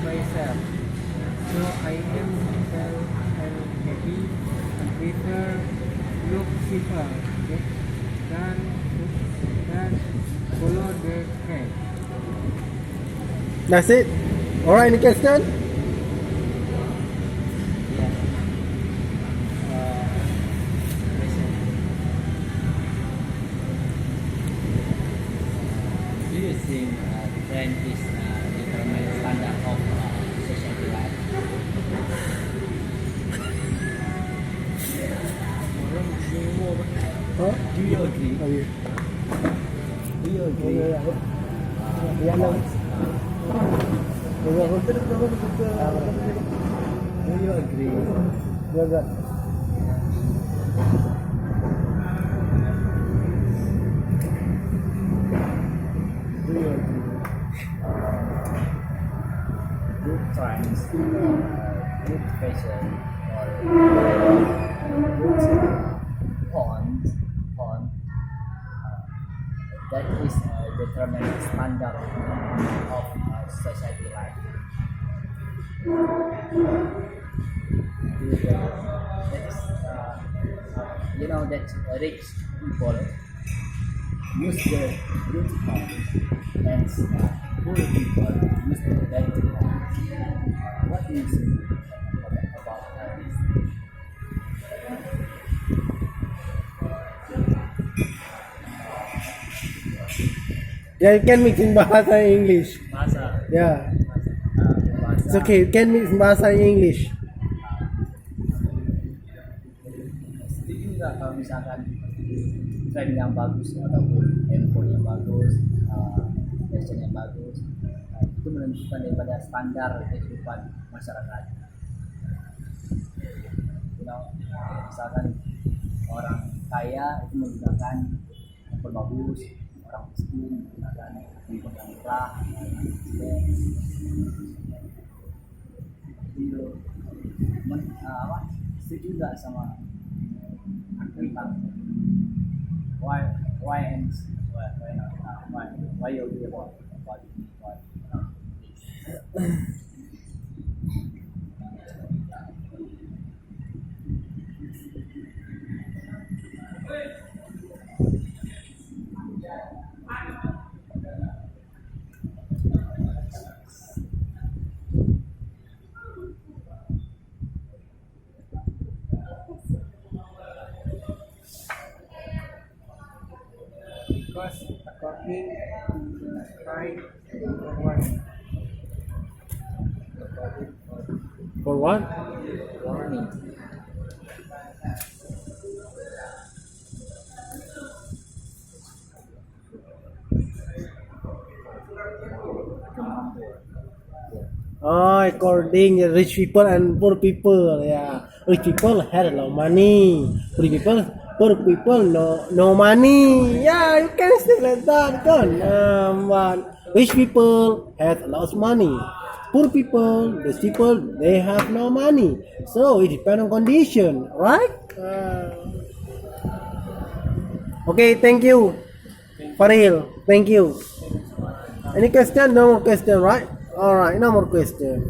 myself. So I am simple and happy and prefer look simple than follow the trend. That's it. Alright, any question? Do you think trend is determine standard of society life? Huh? Do you agree? Oh, yeah. Do you agree? Yeah, no. Do you agree? Good. Do you agree? Good trends, good fashion, or good porn, that is determine standard of society life. That is, you know that rich people use the good phones and poor people use the bad phones. What do you think about this? Yeah, you can mix in bahasa and English. Bahasa, Yeah, bahasa. it's okay. You can mix bahasa and English. Setuju nggak kalau misalkan tren yang bagus ataupun handphone yang bagus, fashion yang bagus, itu menentukan daripada standar kehidupan masyarakat. You know, misalkan orang kaya itu menggunakan handphone bagus, orang miskin menggunakan handphone yang murah. Setuju nggak sama tentang why and why not why you agree about Because according to right one For what? warning. Oh, according to rich people and poor people. Yeah, rich people had a lot of money. Poor people no money. Yeah, you can say like that, kan? But rich people have a lot of money. Poor people, these people, they have no money. So it depends on condition, right? Okay, thank you, Faril. Thank you. Any question? No more question, right? All right, no more question.